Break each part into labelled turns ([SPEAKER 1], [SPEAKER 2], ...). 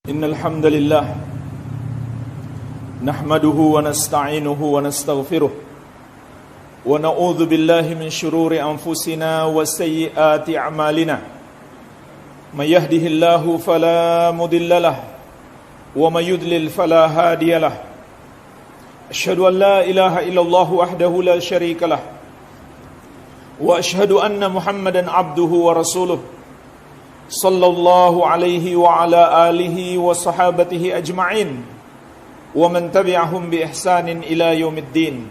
[SPEAKER 1] Innal hamdalillah nahmaduhu wa nasta'inuhu wa nastaghfiruh wa na'udzu billahi min shururi anfusina wa sayyiati a'malina. May yahdihillahu fala mudilla lahu wa may yudlil fala hadiya lahu. Asyhadu an la ilaha illallah wahdahu la syarika lahu wa asyhadu anna Muhammadan abduhu wa rasuluh sallallahu alaihi wa ala alihi wa sahabatihi ajma'in wa man tabi'ahum bi ihsanin ila yaumiddin.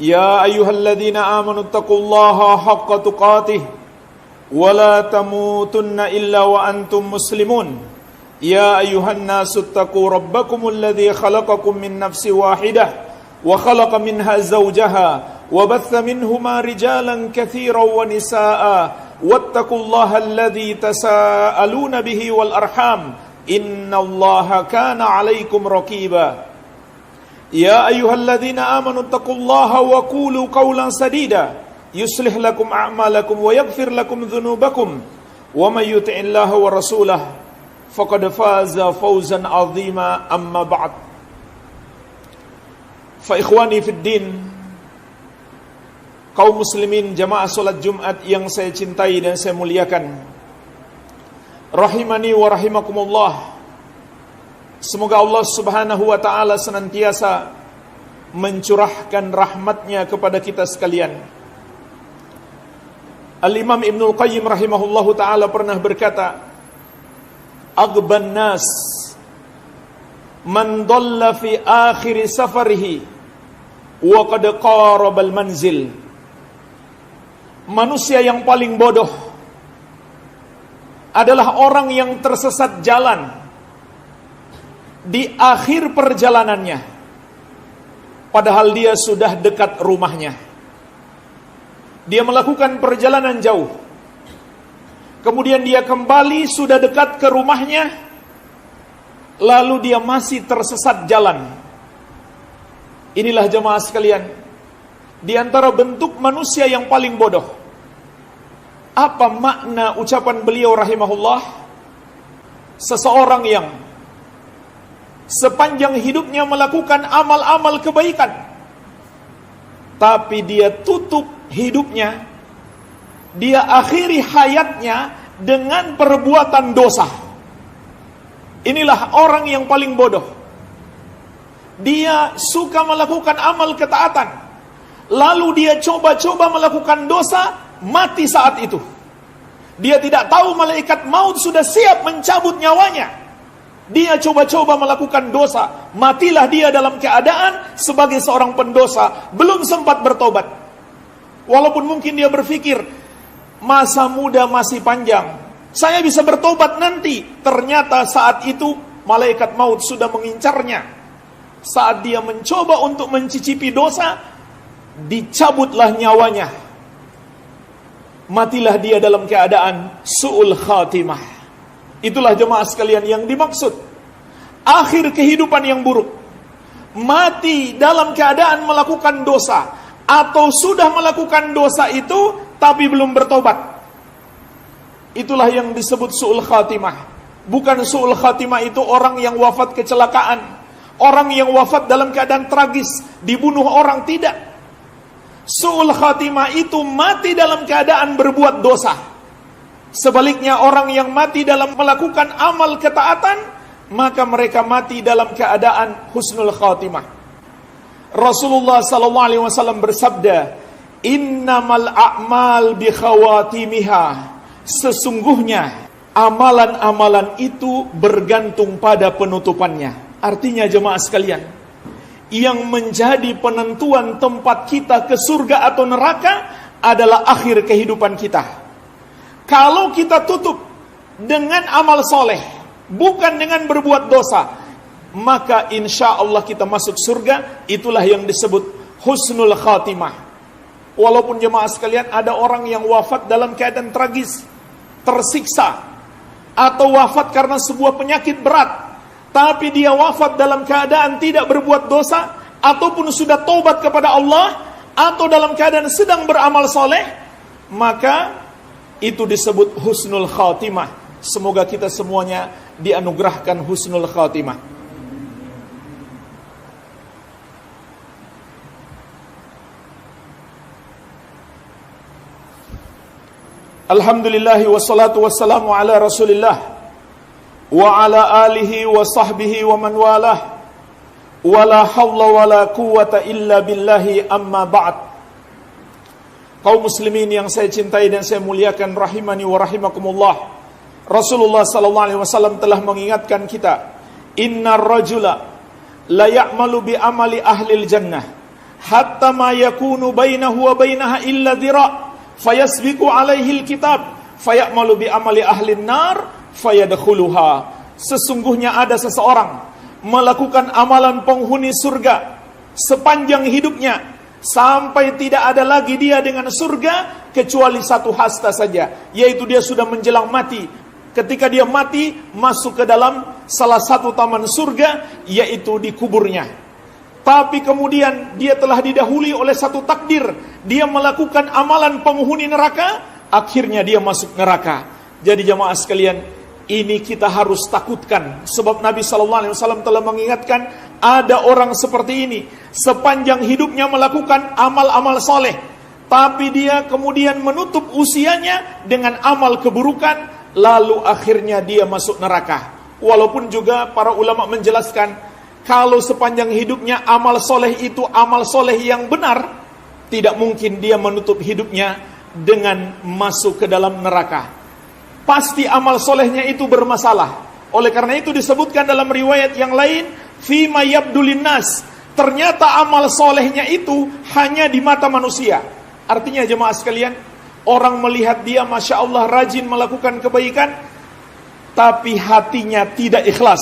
[SPEAKER 1] Ya ayyuhalladzina amanu taqullaha haqqa tuqatih wa la tamutunna illa wa antum muslimun. Ya ayyuhan nasu taqu rabbakumul ladzi khalaqakum min nafsin wahidah wa khalaqa minha zawjaha wa batha minhuma rijalan katsiran wa nisaa'a wattaqullaha alladzi tasaaluna bihi wal arham innallaha kana 'alaikum raqiba. Ya ayyuhalladzina amanu taqullaha wa qulu qawlan sadida yuslih lakum a'malakum wa yaghfir lakum dhunubakum wa may yuti'illaha wa rasulahu faqad faza fawzan 'azima. Amma ba'd. Fa ikhwani fid din, kaum muslimin jamaah salat Jumat yang saya cintai dan saya muliakan, rahimani wa rahimakumullah. Semoga Allah subhanahu wa ta'ala senantiasa mencurahkan rahmatnya kepada kita sekalian. Al-Imam Ibnul Qayyim rahimahullahu ta'ala pernah berkata, Aghban nas man dhalla fi akhir safarihi wa qad qarabal manzil. Manusia yang paling bodoh adalah orang yang tersesat jalan di akhir perjalanannya, padahal dia sudah dekat rumahnya. Dia melakukan perjalanan jauh, kemudian dia kembali sudah dekat ke rumahnya, lalu dia masih tersesat jalan. Inilah jemaah sekalian, di antara bentuk manusia yang paling bodoh. Apa makna ucapan beliau rahimahullah? Seseorang yang sepanjang hidupnya melakukan amal-amal kebaikan, tapi dia tutup hidupnya, dia akhiri hayatnya dengan perbuatan dosa. Inilah orang yang paling bodoh. Dia suka melakukan amal ketaatan, lalu dia coba-coba melakukan dosa, mati saat itu. Dia tidak tahu malaikat maut sudah siap mencabut nyawanya. Dia coba-coba melakukan dosa, matilah dia dalam keadaan sebagai seorang pendosa, belum sempat bertobat. Walaupun mungkin dia berpikir, masa muda masih panjang, saya bisa bertobat nanti. Ternyata saat itu malaikat maut sudah mengincarnya. Saat dia mencoba untuk mencicipi dosa, dicabutlah nyawanya. Matilah dia dalam keadaan su'ul khatimah. Itulah jemaah sekalian yang dimaksud akhir kehidupan yang buruk. Mati dalam keadaan melakukan dosa, atau sudah melakukan dosa itu tapi belum bertobat. Itulah yang disebut su'ul khatimah. Bukan su'ul khatimah itu orang yang wafat kecelakaan, orang yang wafat dalam keadaan tragis, dibunuh orang, tidak. Su'ul khatimah itu mati dalam keadaan berbuat dosa. Sebaliknya orang yang mati dalam melakukan amal ketaatan, maka mereka mati dalam keadaan husnul khatimah. Rasulullah sallallahu alaihi wasallam bersabda, "Innamal a'mal bi khawatimiha." Sesungguhnya amalan-amalan itu bergantung pada penutupannya. Artinya jemaah sekalian, yang menjadi penentuan tempat kita ke surga atau neraka adalah akhir kehidupan kita. Kalau kita tutup dengan amal soleh, bukan dengan berbuat dosa, maka insya Allah kita masuk surga. Itulah yang disebut husnul khatimah. Walaupun jemaah sekalian, ada orang yang wafat dalam keadaan tragis, tersiksa, atau wafat karena sebuah penyakit berat, tapi dia wafat dalam keadaan tidak berbuat dosa, ataupun sudah taubat kepada Allah, atau dalam keadaan sedang beramal soleh, maka itu disebut husnul khatimah. Semoga kita semuanya dianugerahkan husnul khatimah. Alhamdulillahi wassalatu wassalamu ala Rasulillah wa ala alihi wa sahbihi wa man walah. Wala hawla wala quwwata illa billahi, amma ba'd. Kaum muslimin yang saya cintai dan saya muliakan, rahimani wa rahimakumullah. Rasulullah sallallahu alaihi wasallam telah mengingatkan kita, innar rajula la ya'malu bi amali ahlil jannah hatta ma yakunu bainahu wa bainaha illa dhira' fayasbiqu alaihi alkitab fayamalu bi amali ahlin nar fayadkhuluha. Sesungguhnya ada seseorang melakukan amalan penghuni surga sepanjang hidupnya, sampai tidak ada lagi dia dengan surga kecuali satu hasta saja, yaitu dia sudah menjelang mati. Ketika dia mati, masuk ke dalam salah satu taman surga, yaitu di kuburnya. Tapi kemudian dia telah didahului oleh satu takdir, dia melakukan amalan penghuni neraka, akhirnya dia masuk neraka. Jadi jamaah sekalian, ini kita harus takutkan, sebab Nabi SAW telah mengingatkan, ada orang seperti ini, sepanjang hidupnya melakukan amal-amal soleh, tapi dia kemudian menutup usianya dengan amal keburukan, lalu akhirnya dia masuk neraka. Walaupun juga para ulama menjelaskan, kalau sepanjang hidupnya amal soleh itu amal soleh yang benar, tidak mungkin dia menutup hidupnya dengan masuk ke dalam neraka. Pasti amal solehnya itu bermasalah. Oleh karena itu disebutkan dalam riwayat yang lain, fima yabdulin nas, ternyata amal solehnya itu hanya di mata manusia. Artinya jemaah sekalian, orang melihat dia Masya Allah rajin melakukan kebaikan, tapi hatinya tidak ikhlas.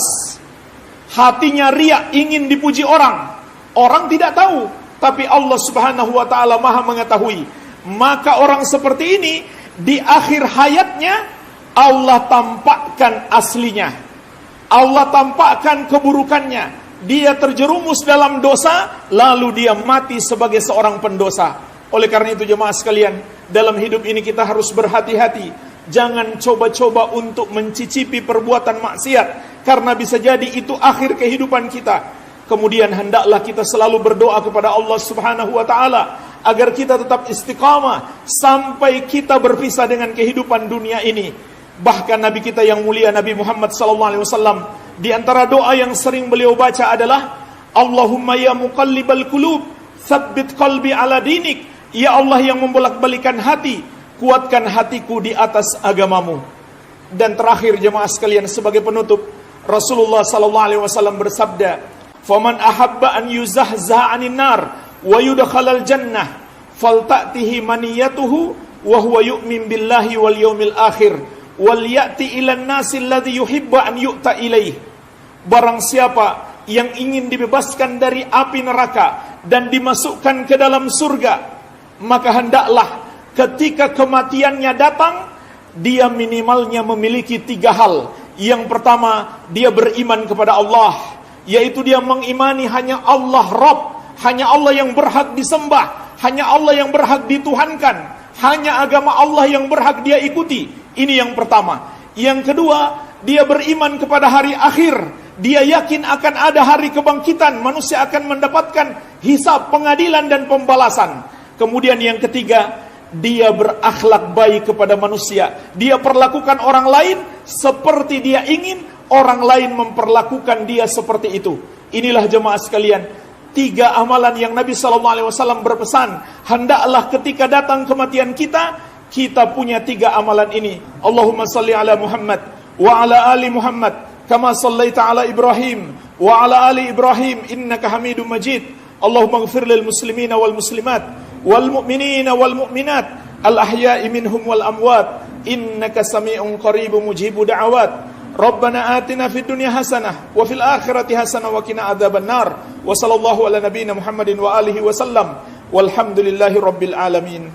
[SPEAKER 1] Hatinya riya, ingin dipuji orang. Orang tidak tahu, tapi Allah Subhanahu wa ta'ala maha mengetahui. Maka orang seperti ini di akhir hayatnya Allah tampakkan aslinya, Allah tampakkan keburukannya. Dia terjerumus dalam dosa, lalu dia mati sebagai seorang pendosa. Oleh karena itu jemaah sekalian, dalam hidup ini kita harus berhati-hati. Jangan coba-coba untuk mencicipi perbuatan maksiat, karena bisa jadi itu akhir kehidupan kita. Kemudian hendaklah kita selalu berdoa kepada Allah Subhanahu wa ta'ala, agar kita tetap istiqamah sampai kita berpisah dengan kehidupan dunia ini. Bahkan Nabi kita yang mulia Nabi Muhammad SAW, di antara doa yang sering beliau baca adalah, Allahumma ya muqallibal qulub, tsabbit qalbi ala dinik. Ya Allah yang membolak-balikan hati, kuatkan hatiku di atas agamamu. Dan terakhir jemaah sekalian, sebagai penutup, Rasulullah SAW bersabda, faman ahabba an yuzahzaha 'anil nar wa yudkhalal jannah falta'tihi maniyatuhu wa huwa yu'min billahi wal yawmil akhir wal ya'ti ilan nasi alladhi yuhibbu an yu'ta ilaih. Barang siapa yang ingin dibebaskan dari api neraka dan dimasukkan ke dalam surga, maka hendaklah ketika kematiannya datang, dia minimalnya memiliki 3 hal. Yang pertama, dia beriman kepada Allah, yaitu dia mengimani hanya Allah Rabb, hanya Allah yang berhak disembah, hanya Allah yang berhak dituhankan, hanya agama Allah yang berhak dia ikuti. Ini yang pertama. Yang kedua, dia beriman kepada hari akhir. Dia yakin akan ada hari kebangkitan, manusia akan mendapatkan hisab, pengadilan dan pembalasan. Kemudian yang ketiga, dia berakhlak baik kepada manusia. Dia perlakukan orang lain seperti dia ingin orang lain memperlakukan dia seperti itu. Inilah jemaah sekalian, 3 amalan yang Nabi SAW berpesan, hendaklah ketika datang kematian kita punya 3 amalan ini. Allahumma salli ala Muhammad wa ala ali Muhammad kama sallaita ala Ibrahim wa ala ali Ibrahim innaka Hamidum Majid. Allahumma ighfir lil muslimina wal muslimat wal mu'minina wal mu'minat al ahya'i minhum wal amwat innaka sami'un qaribun mujibud da'awat. Rabbana atina fid dunya hasanah wa fil akhirati hasanah wa qina adzabannar. Wa sallallahu ala nabiyyina Muhammadin wa alihi wa sallam. Walhamdulillahi rabbil alamin.